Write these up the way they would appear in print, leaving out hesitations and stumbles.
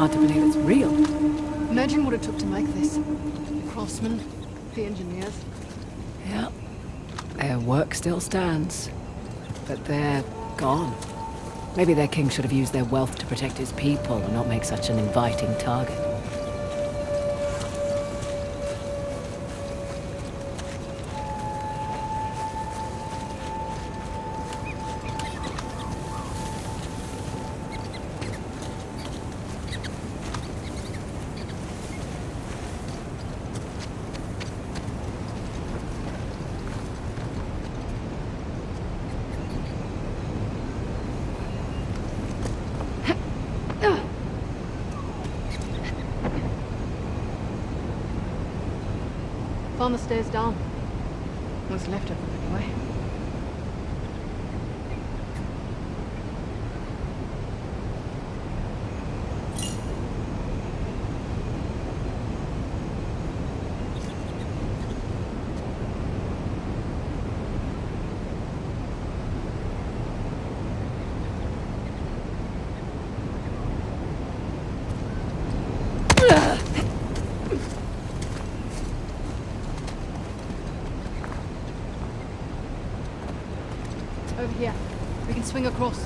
hard to believe it's real. Imagine what it took to make this. The craftsmen, the engineers. Yeah. Their work still stands. But they're gone. Maybe their king should have used their wealth to protect his people and not make such an inviting target. Found the stairs down. What's left of them anyway. Over here. We can swing across.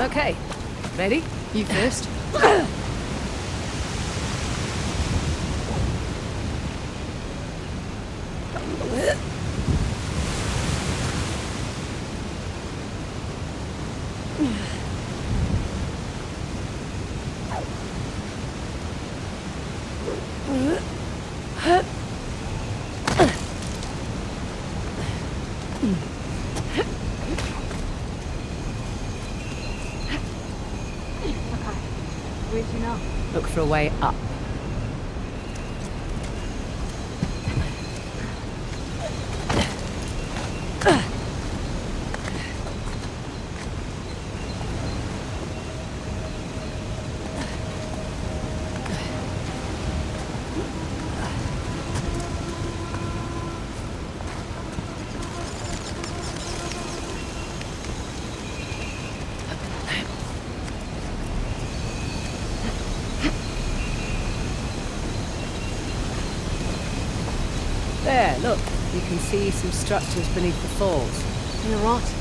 Okay. Ready? You first. Where to now? Look for a way up. There, look. You can see some structures beneath the falls. You're right.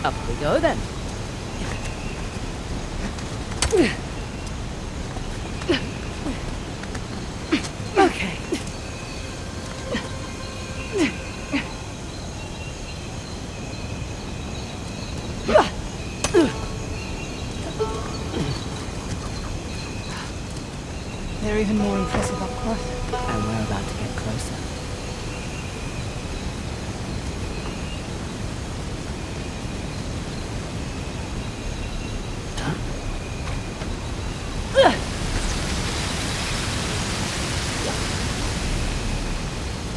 Up we go then. Okay. They're even more impressive up close. And we're about to get closer.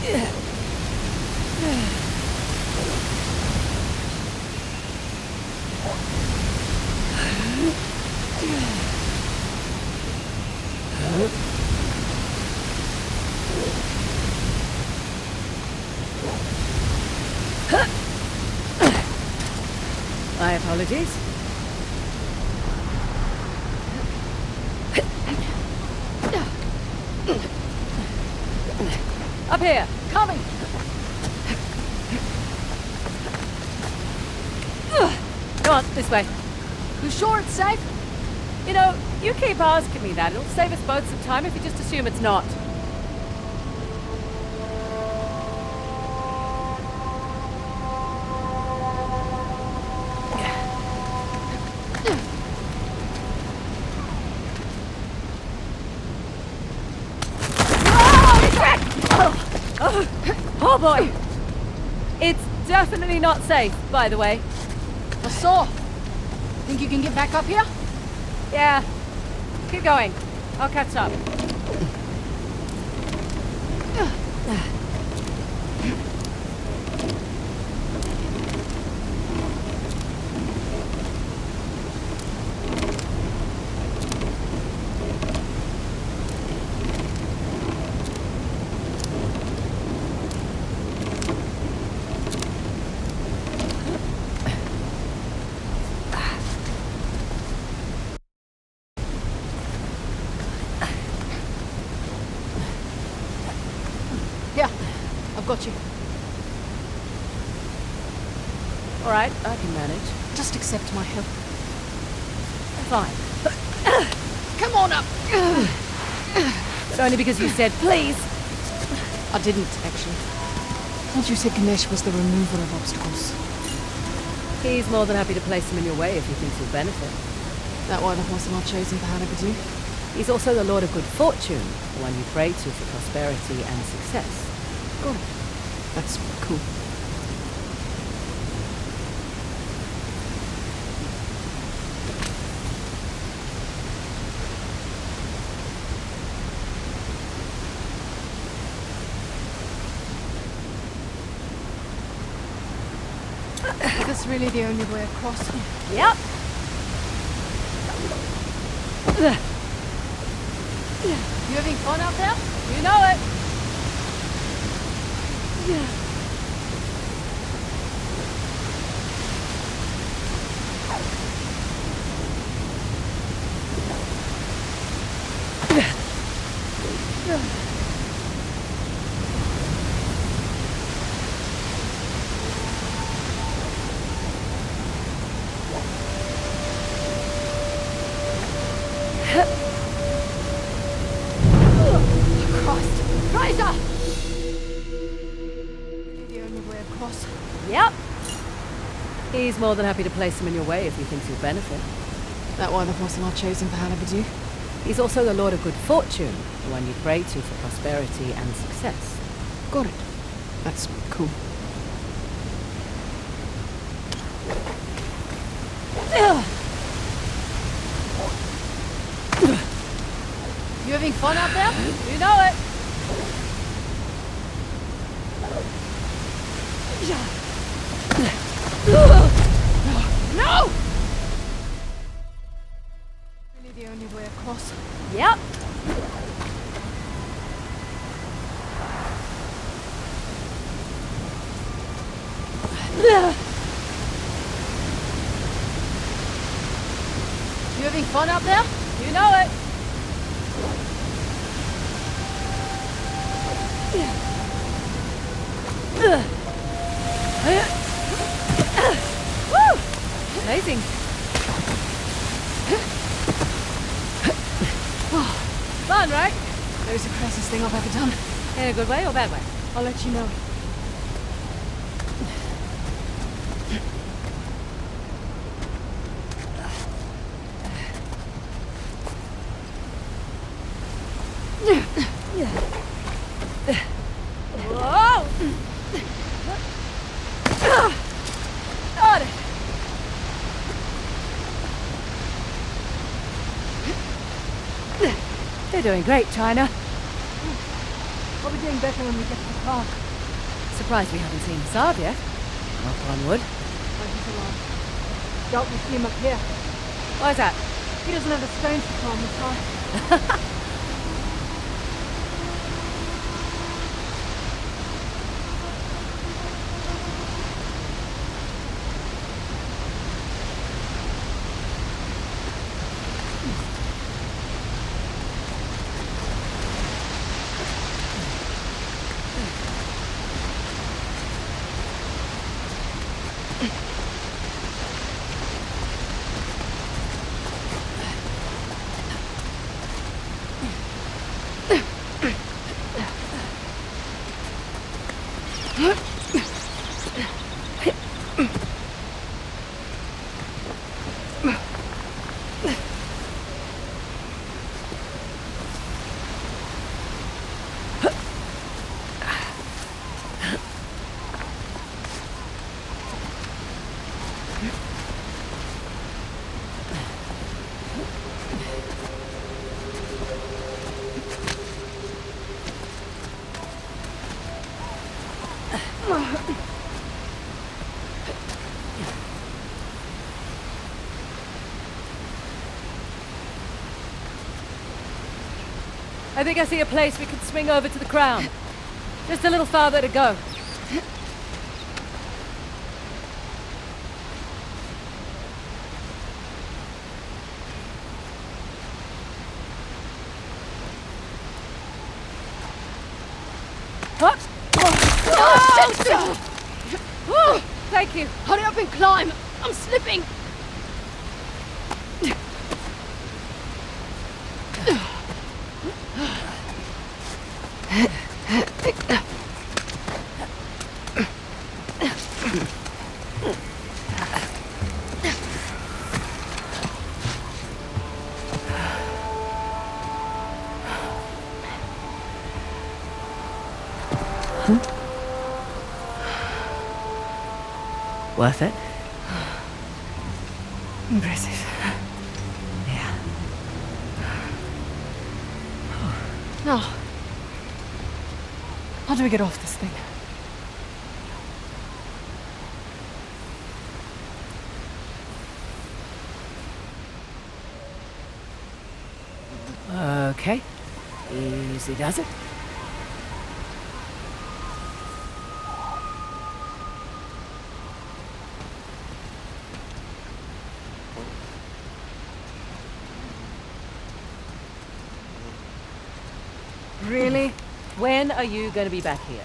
Yeah. My apologies. Up here! Coming! Go on, this way. You sure it's safe? You know, you keep asking me that. It'll save us both some time if you just assume it's not. Oh boy! It's definitely not safe, by the way. I saw. Think you can get back up here? Yeah. Keep going. I'll catch up. Yeah, I've got you. All right, I can manage. Just accept my help. Fine. Come on up! But only because you said please. I didn't, actually. Thought you said Ganesh was the remover of obstacles. He's more than happy to place them in your way if he thinks you'll benefit. That why the horse am I chosen for Hannibal? He's also the Lord of Good Fortune, the one you pray to for prosperity and success. Got it. That's cool. Is this really the only way across? Yep. You having fun out there? You know it. Yep. He's more than happy to place them in your way if he thinks you'll benefit. That why the horse am I chosen for Hannibal? He's also the Lord of Good Fortune, the one you pray to for prosperity and success. Got it. That's cool. You having fun out there? You know it. No! Really the only way across? Yep. You having fun out there? You know it. Woo! Amazing. Fun, right? That was the craziest thing I've ever done. In a good way or bad way? I'll let you know. Whoa! Got it. You're doing great, China. I'll be doing better when we get to the park. Surprised we haven't seen Saab yet. Knock on wood. Oh, he's alive. Doubt we see him up here. Why's that? He doesn't have the stones to climb this high. I think I see a place we can swing over to the crown. Just a little farther to go. What? Oh, shit! Oh, thank you. Hurry up and climb! I'm slipping! Worth it? Impressive. Yeah. Now, how do we get off this thing? Okay. Easy does it. Really? When are you going to be back here?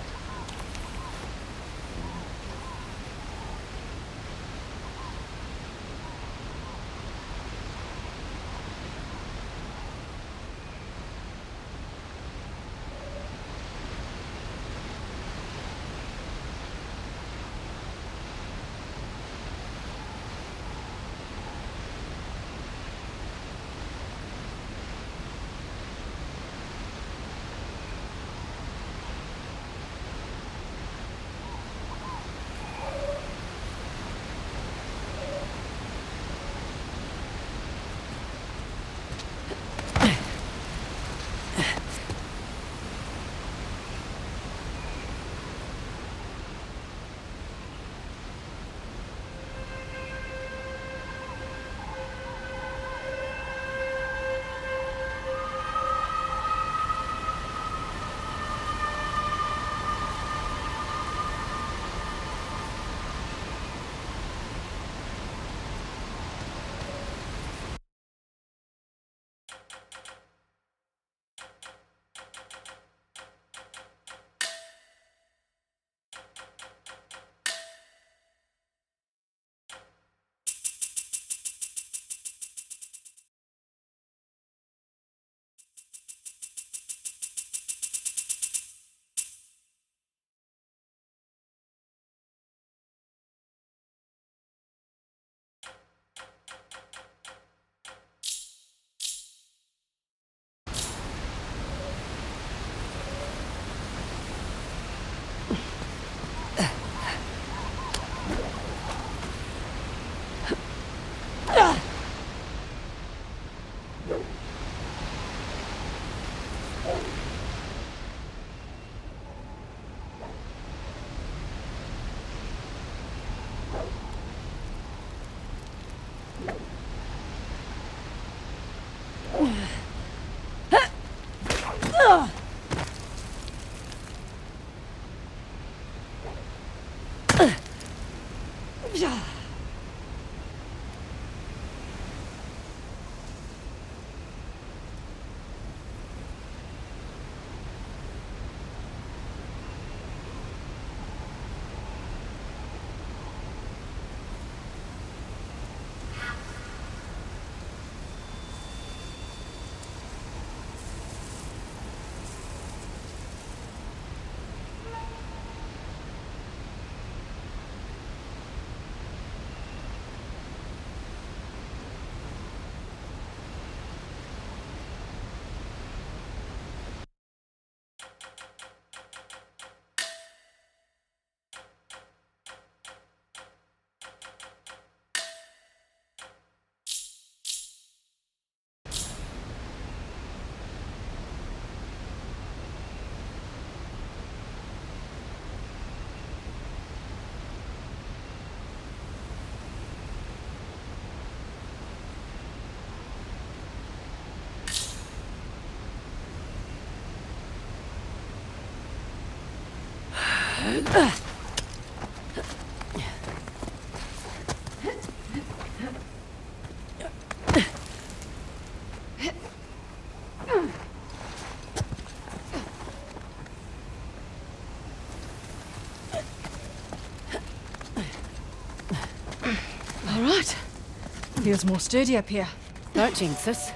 Feels more sturdy up here. Don't jinx us.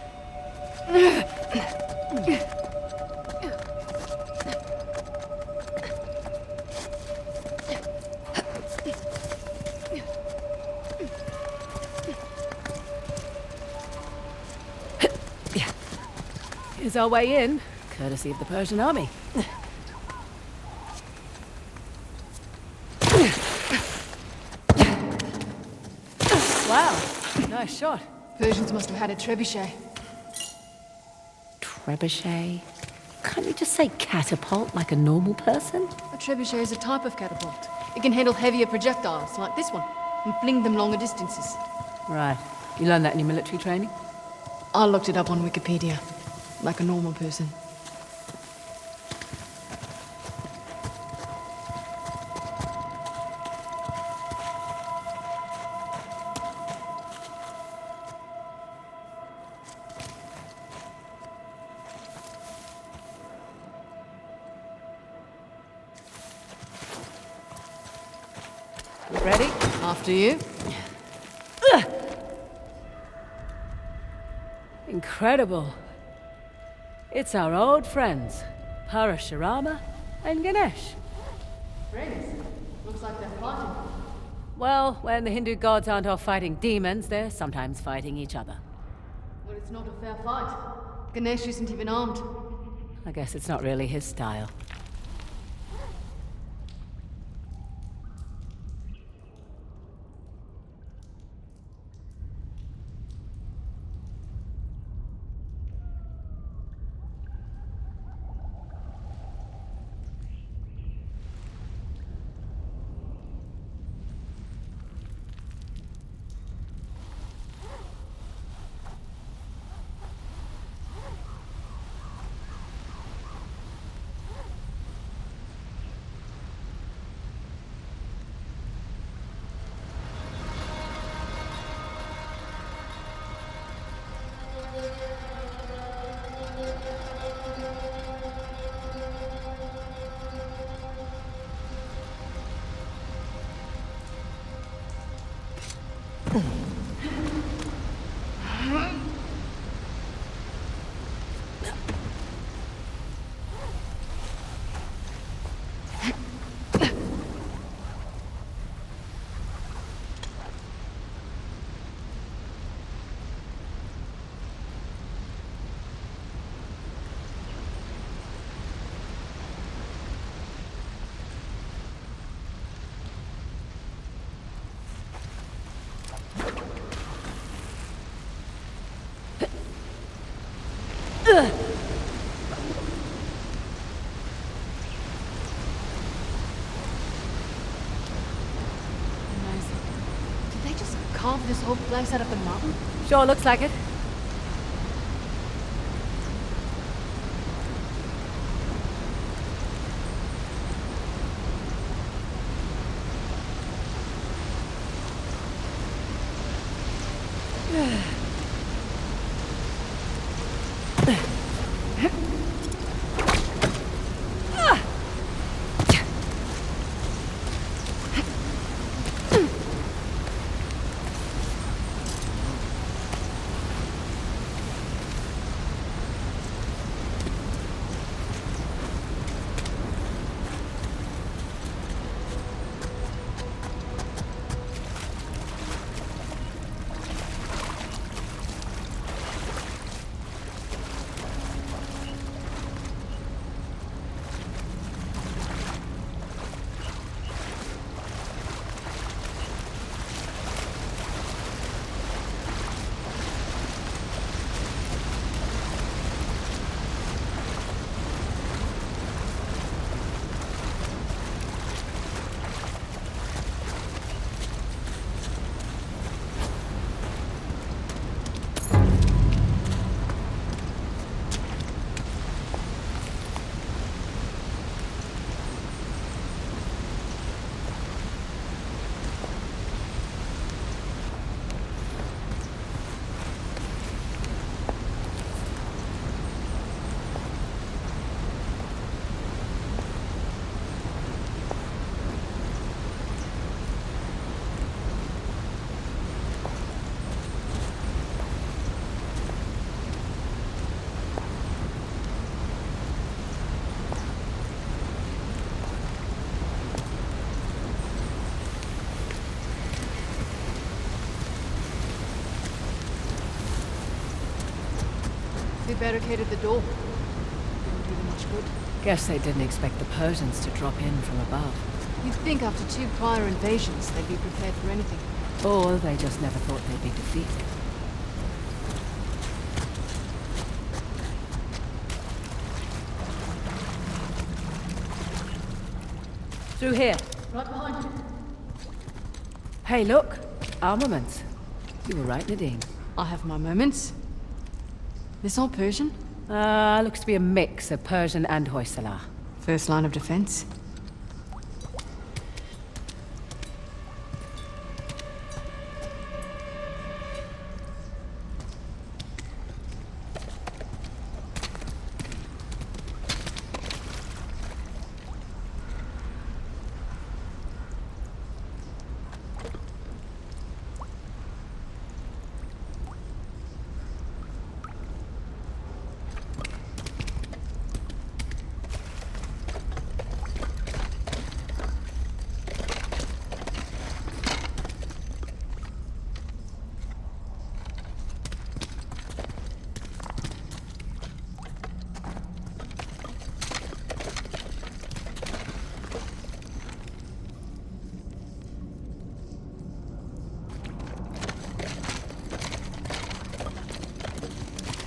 Here's our way in, courtesy of the Persian army. Wow, nice shot. Persians must have had a trebuchet. Trebuchet? Can't you just say catapult like a normal person? A trebuchet is a type of catapult. It can handle heavier projectiles, like this one, and fling them longer distances. Right. You learned that in your military training? I looked it up on Wikipedia, like a normal person. Ready? After you. Incredible. It's our old friends, Parashurama and Ganesh. Friends? Looks like they're fighting. Well, when the Hindu gods aren't off fighting demons, they're sometimes fighting each other. Well, it's not a fair fight. Ganesh isn't even armed. I guess it's not really his style. Amazing. Did they just carve this whole place out of the mountain? Sure looks like it. carefully barricaded the door. Didn't do them much good. Guess they didn't expect the Persians to drop in from above. You'd think after 2 prior invasions, they'd be prepared for anything. Or they just never thought they'd be defeated. Through here. Right behind you. Hey, look! Armaments. You were right, Nadine. I have my moments. This all Persian? Looks to be a mix of Persian and Hoysala. First line of defense.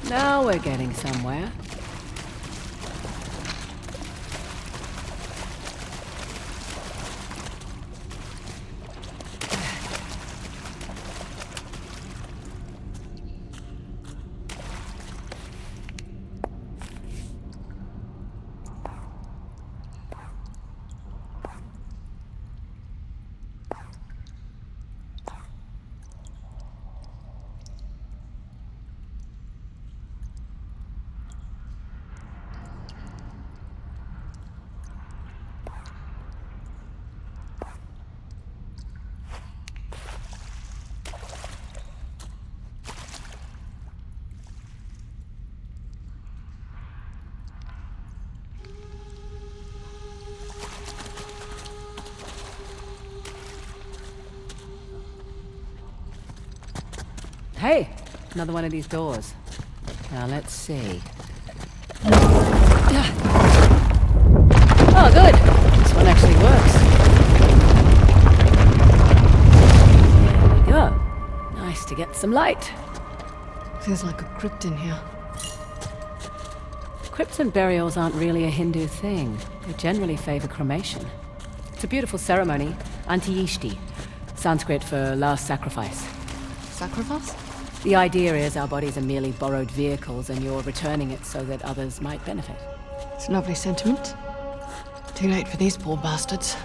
Now we're getting somewhere. Hey, another one of these doors. Now let's see. Oh, good. This one actually works. There we go. Nice to get some light. Feels like a crypt in here. Crypts and burials aren't really a Hindu thing. They generally favor cremation. It's a beautiful ceremony, Antiyishti, Sanskrit for last sacrifice. Sacrifice? The idea is our bodies are merely borrowed vehicles and you're returning it so that others might benefit. It's a lovely sentiment. Too late for these poor bastards.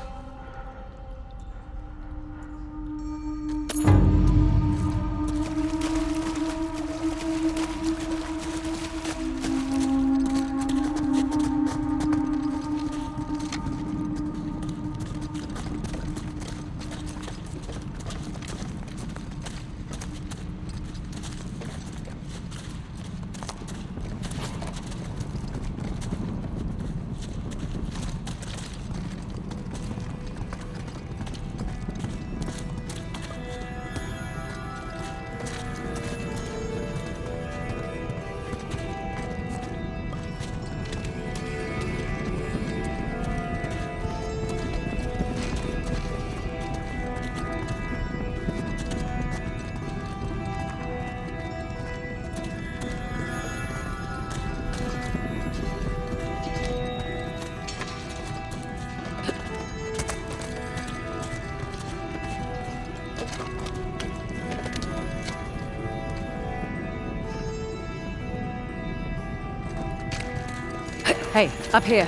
Hey, up here.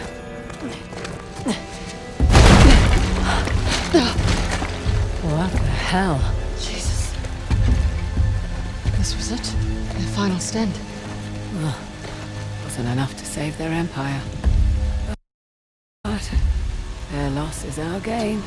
What the hell? Jesus. This was it? Their final stand. Well, wasn't enough to save their empire. But their loss is our gain.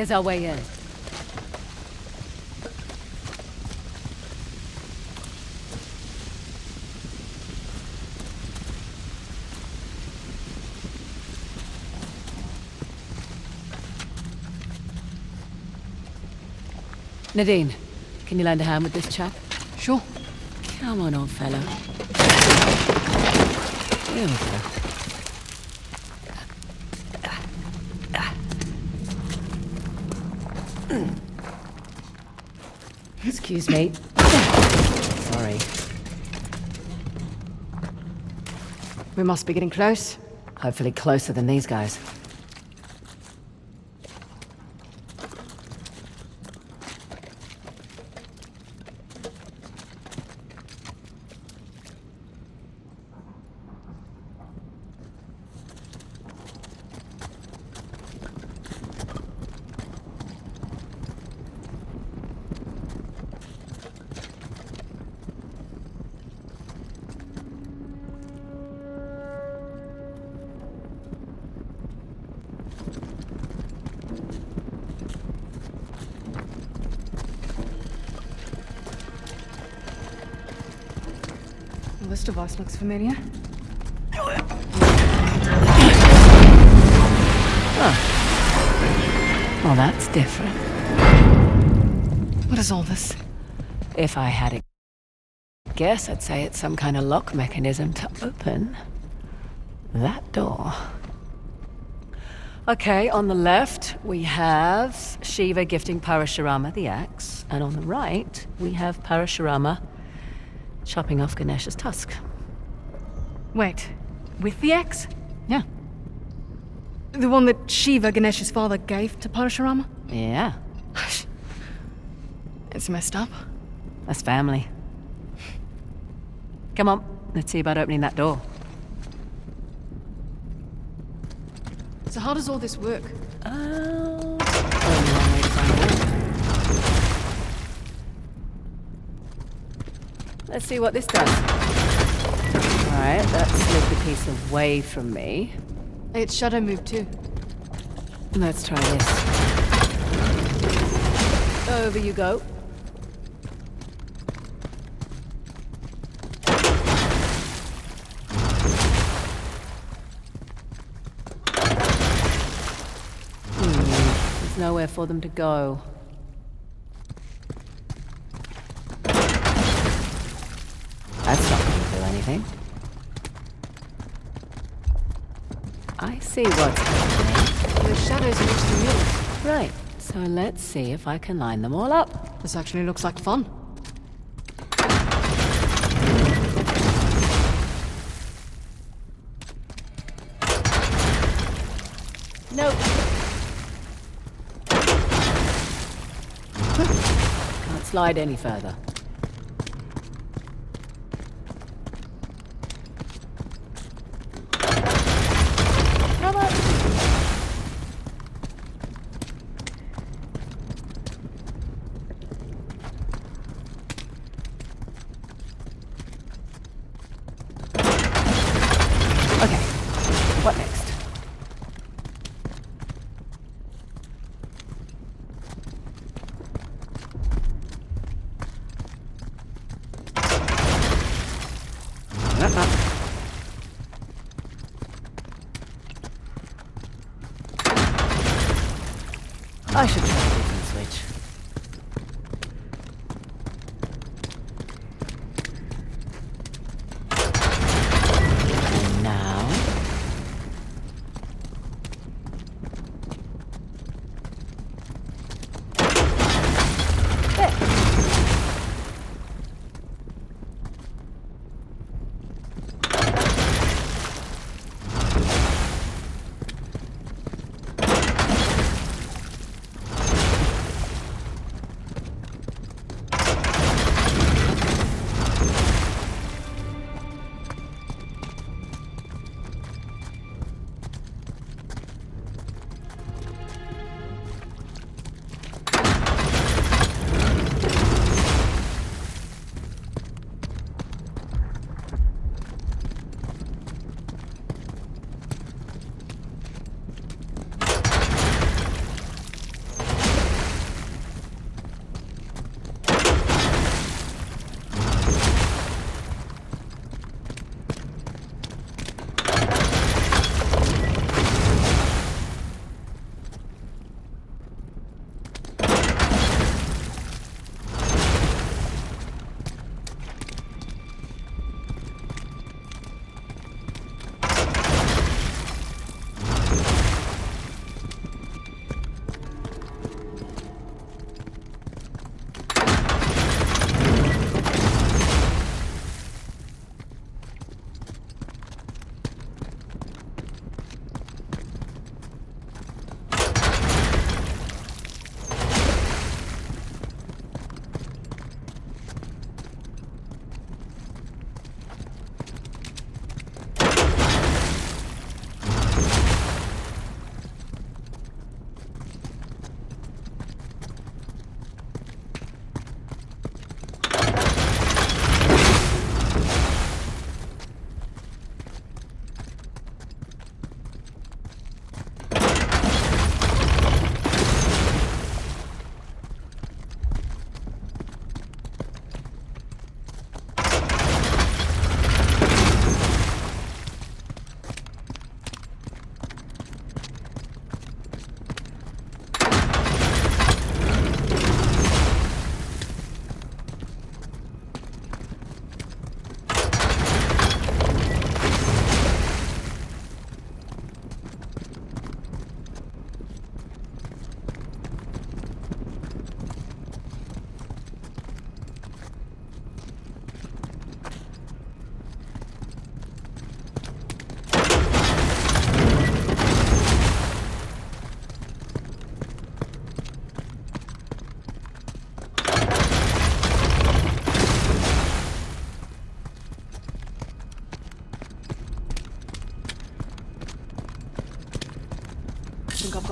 Here's our way in. Nadine, can you lend a hand with this chap? Sure. Come on, old fellow. Here we go. Excuse me. Sorry. We must be getting close. Hopefully closer than these guys. Well, this device looks familiar. Well, that's different. What is all this? If I had a guess, I'd say it's some kind of lock mechanism to open that door. Okay, on the left, we have Shiva gifting Parashurama the axe, and on the right, we have Parashurama chopping off Ganesh's tusk. Wait, with the axe? Yeah. The one that Shiva, Ganesh's father, gave to Parashurama? Yeah, It's messed up. that's family. Come on, let's see about opening that door. So how does all this work? Only one way to find out. Let's see what this does. Alright, that slid the piece away from me. Its shadow moved too. Let's try this. Over you go. There's nowhere for them to go. That's not going to do anything. I see what's happening. The shadows reach the mules. Right, so let's see if I can line them all up. This actually looks like fun. Nope. Can't slide any further. How about... Okay, what next? I should try a different switch. And now... There.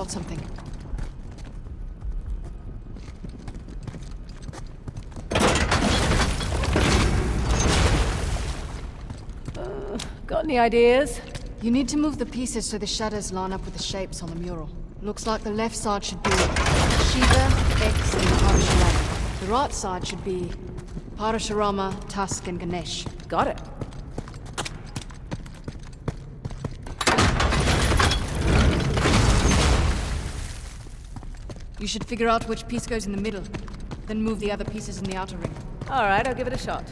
spot something. Got any ideas? You need to move the pieces so the shadows line up with the shapes on the mural. Looks like the left side should be Shiva, X, and Parashurama. The right side should be Parashurama, Tusk, and Ganesh. Got it. You should figure out which piece goes in the middle, then move the other pieces in the outer ring. All right, I'll give it a shot.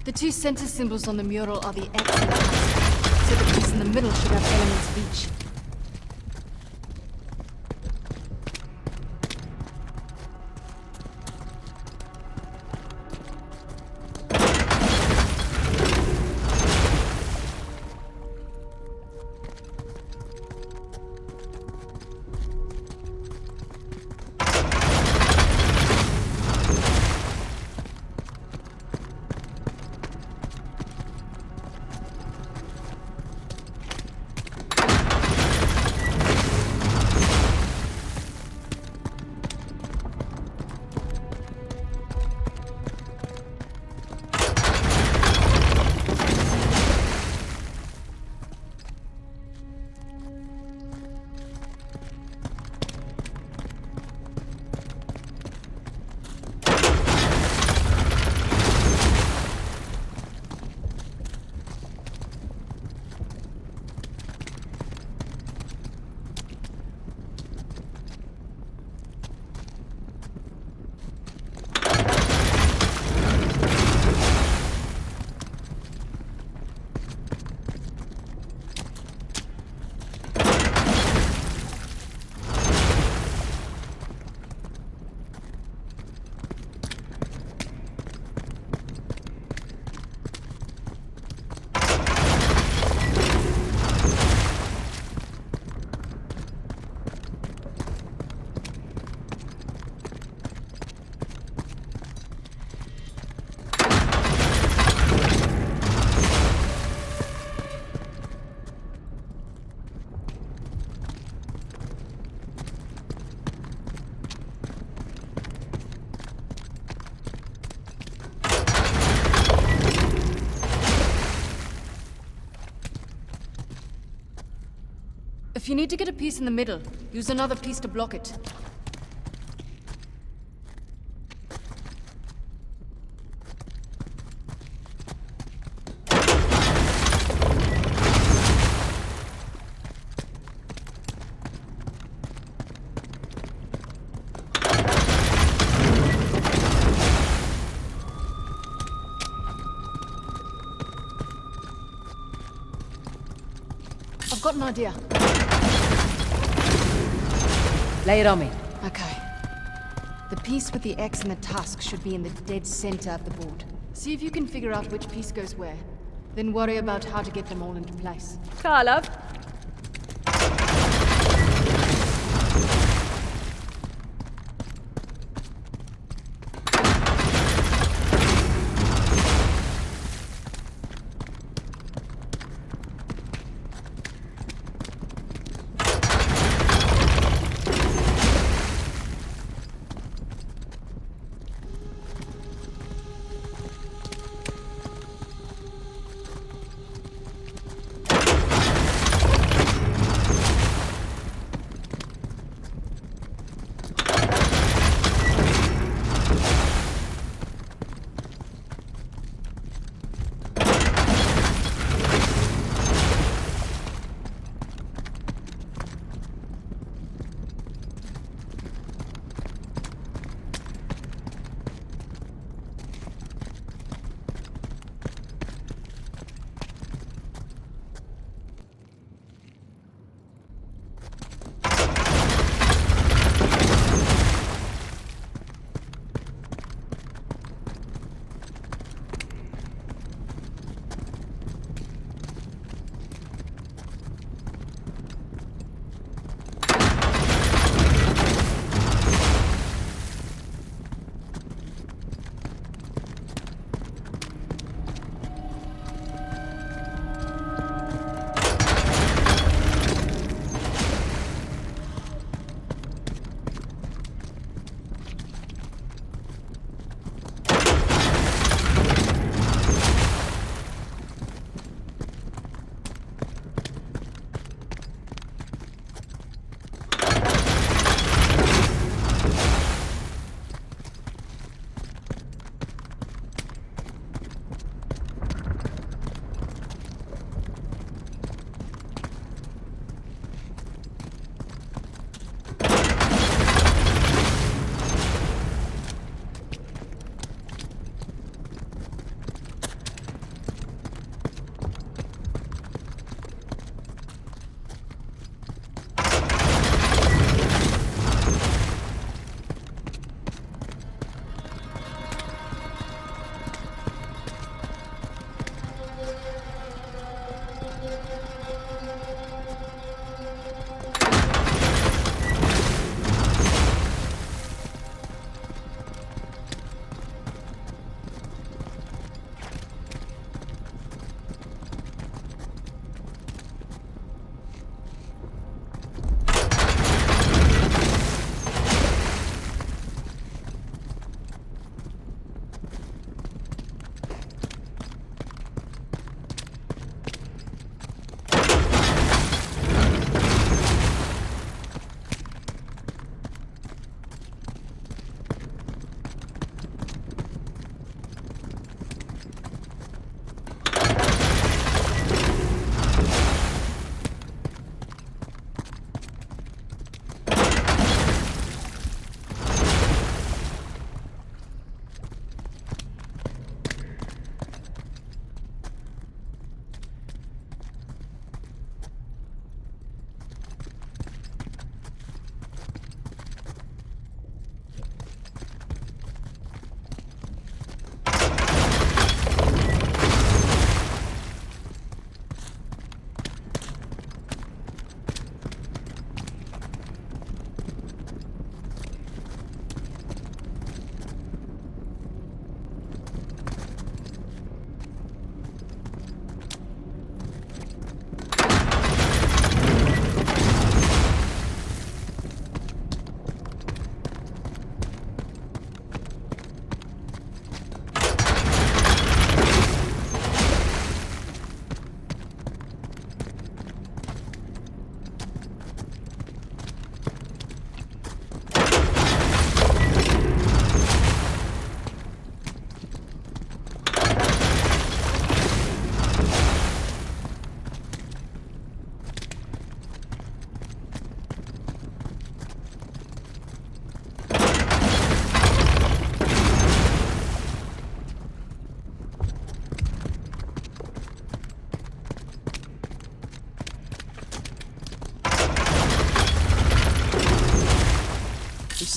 The two center symbols on the mural are the X and the Tusk, so the piece in the middle should have elements of each. If you need to get a piece in the middle, use another piece to block it. I've got an idea. Lay it on me. Okay. The piece with the X and the tusk should be in the dead center of the board. See if you can figure out which piece goes where. Then worry about how to get them all into place. Love.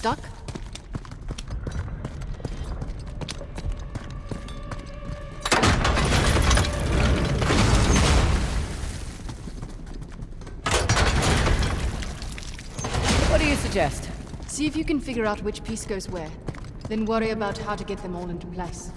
stuck? What do you suggest? See if you can figure out which piece goes where. Then worry about how to get them all into place.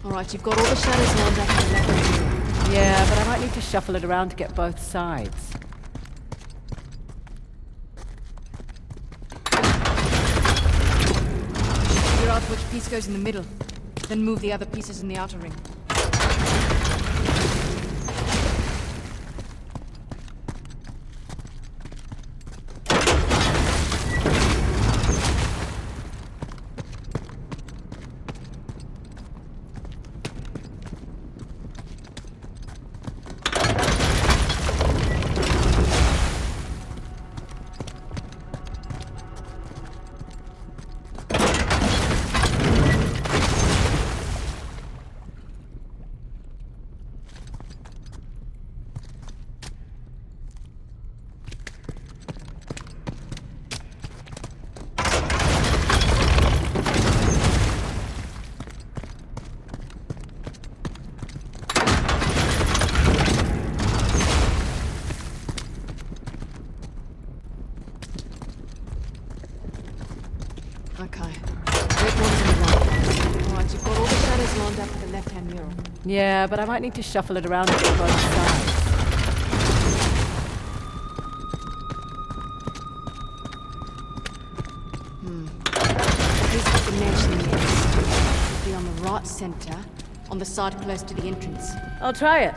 Alright, you've got all the shadows lined up in the left. Yeah, but I might need to shuffle it around to get both sides. Figure out which piece goes in the middle, then move the other pieces in the outer ring. Okay. Red one's in the right. Alright, you've got all the shadows lined up with the left-hand mural. Yeah, but I might need to shuffle it around to get both sides. The piece with the mesh in the edge should be on the right center, on the side close to the entrance. I'll try it.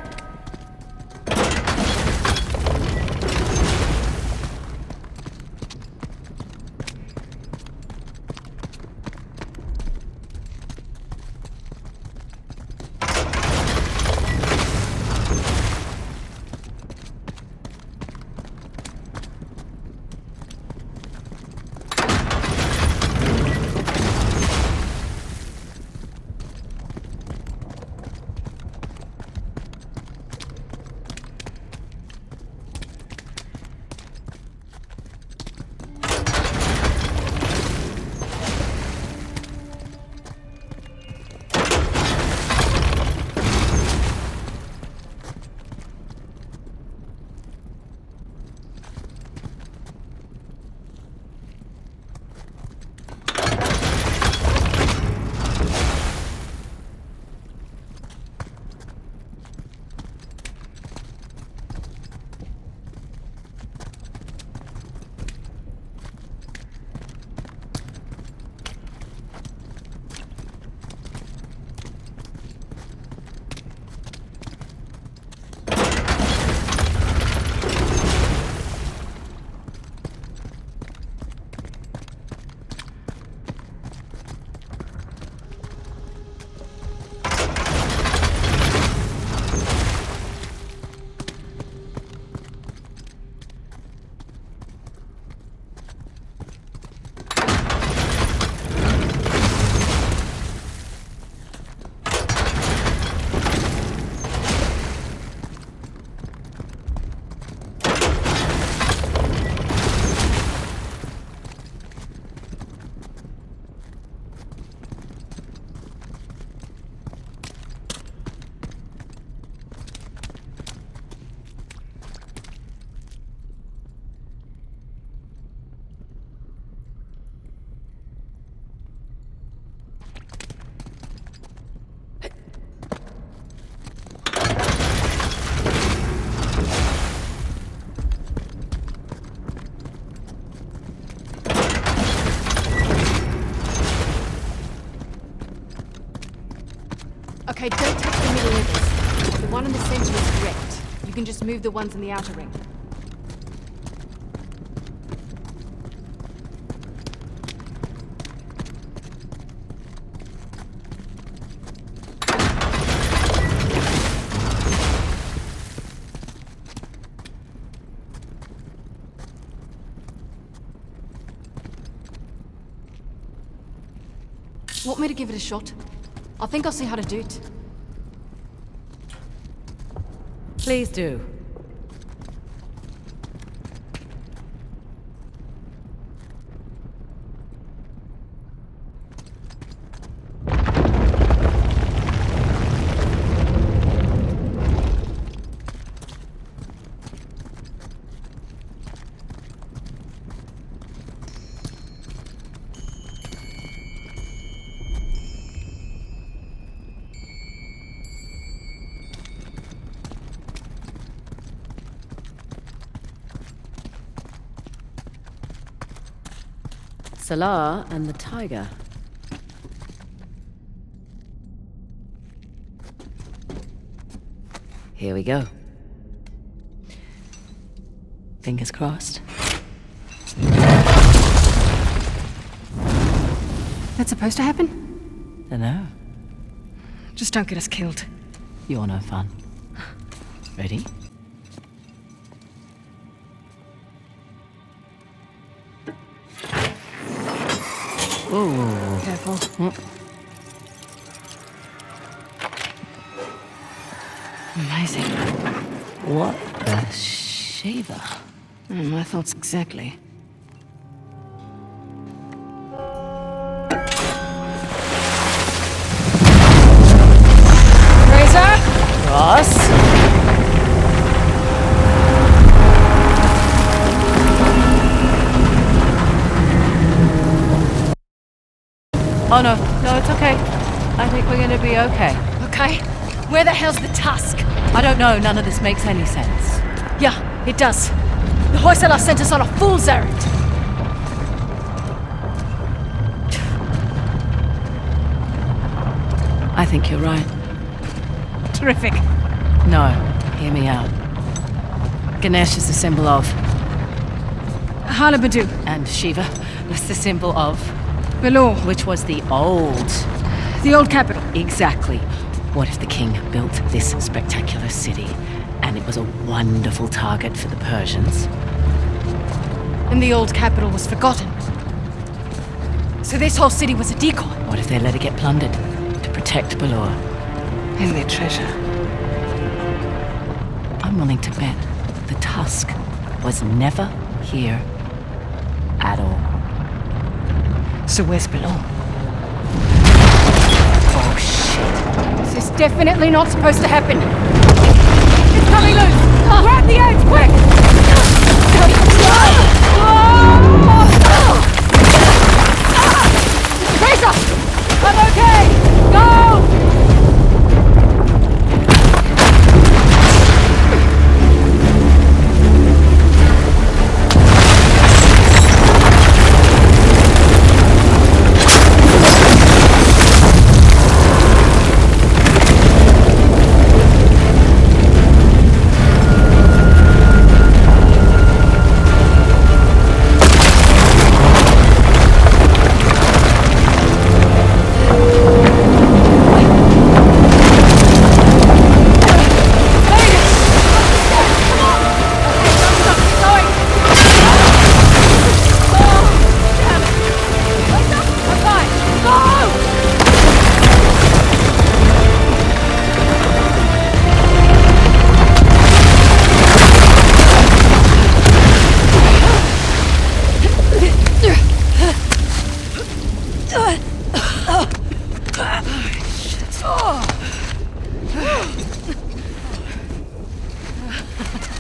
Okay, don't touch the middle edges. The one in the center is correct. You can just move the ones in the outer ring. Want me to give it a shot? I think I'll see how to do it. Please do. Salah and the tiger. Here we go. Fingers crossed. That's supposed to happen? Dunno. Just don't get us killed. You're no fun. Ready? Ooh. Careful. Amazing. What the Shiva? My thoughts exactly. Razor? Ross? Oh no, no, it's okay. I think we're gonna be okay. Okay. Where the hell's the tusk? I don't know, none of this makes any sense. Yeah, it does. The Hoysala sent us on a fool's errand. I think you're right. Terrific. No, hear me out. Ganesh is the symbol of, Halabadu. and Shiva was the symbol of, Belor. which was the old. The old capital. Exactly. What if the king built this spectacular city, and it was a wonderful target for the Persians? And the old capital was forgotten. So this whole city was a decoy. What if they let it get plundered to protect Balor? And their treasure. I'm willing to bet the tusk was never here at all. So where's Belor? Oh shit. This is definitely not supposed to happen. It's coming loose! Grab the edge, quick! Razor! I'm okay! Go!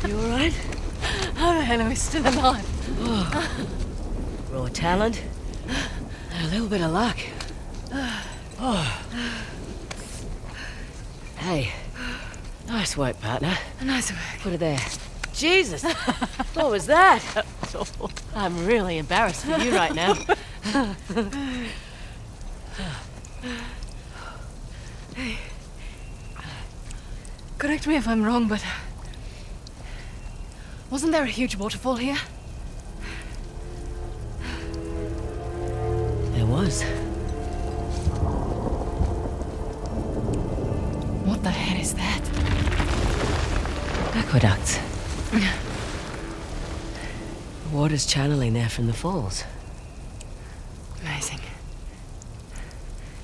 You alright? How the hell are we still alive? Raw talent, and a little bit of luck. Hey, nice work, partner. Nice work. Put it there. Jesus, what was that? I'm really embarrassed for you right now. Hey. Correct me if I'm wrong, but... wasn't there a huge waterfall here? There was. What the hell is that? Aqueducts. The water's channeling there from the falls. Amazing.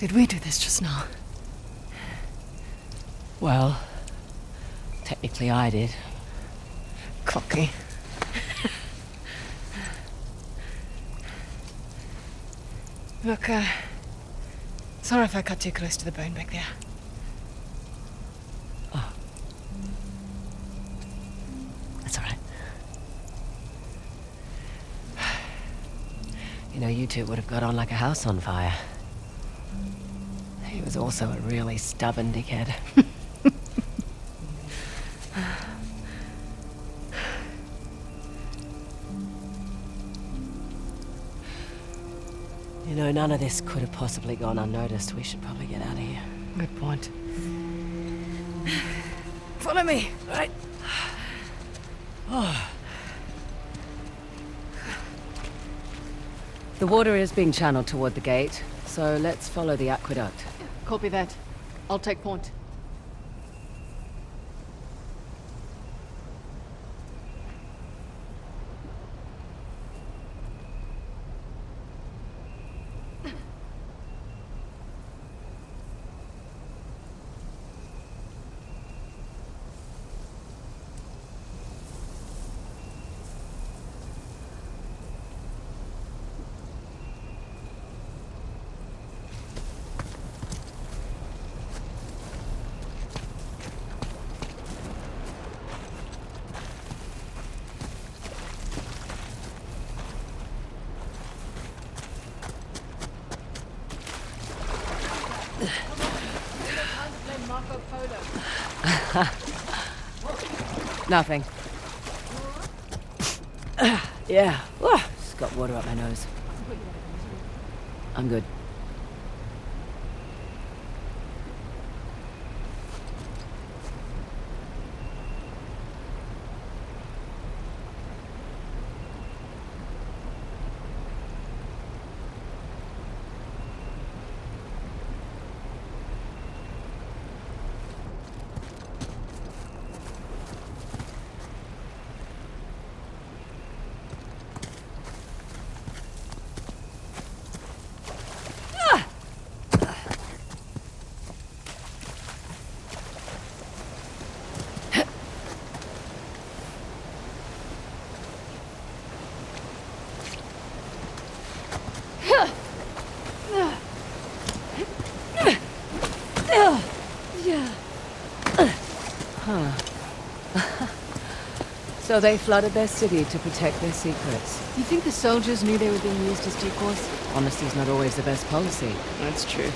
Did we do this just now? Well, technically I did. Cocky. Look, sorry if I cut too close to the bone back there. Oh. That's all right. You know, you two would have got on like a house on fire. He was also a really stubborn dickhead. You know, none of this could have possibly gone unnoticed. We should probably get out of here. Good point. Follow me. Right. The water is being channeled toward the gate, so let's follow the aqueduct. Copy that. I'll take point. Nothing. Yeah. Just got water up my nose. I'm good. So they flooded their city to protect their secrets. You think the soldiers knew they were being used as decoys? Honesty's not always the best policy. That's true.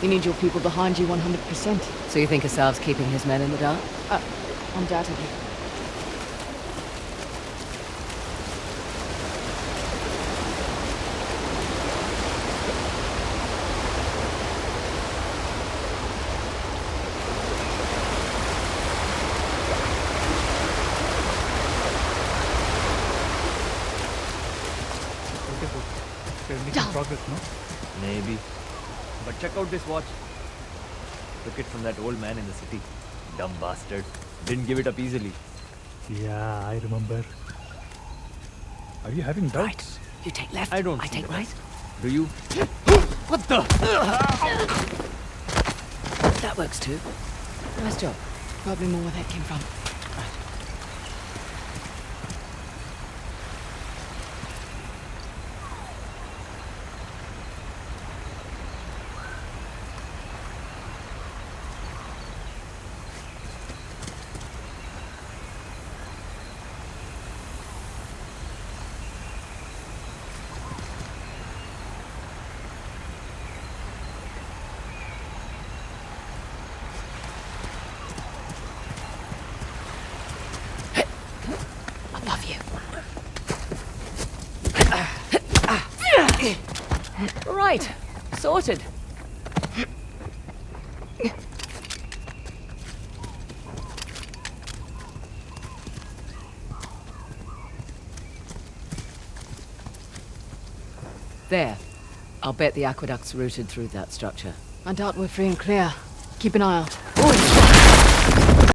You need your people behind you 100%. So you think Asav's keeping his men in the dark? Undoubtedly. We're making progress, no? Maybe. But check out this watch. Took it from that old man in the city. Dumb bastard. Didn't give it up easily. Yeah, I remember. Are you having doubts? Right. You take left. I don't I see take that. right. Do you? What the? That works too. Nice job. Probably more where that came from. Above you. Right. Sorted. There. I'll bet the aqueduct's routed through that structure. I doubt we're free and clear. Keep an eye out. Oi!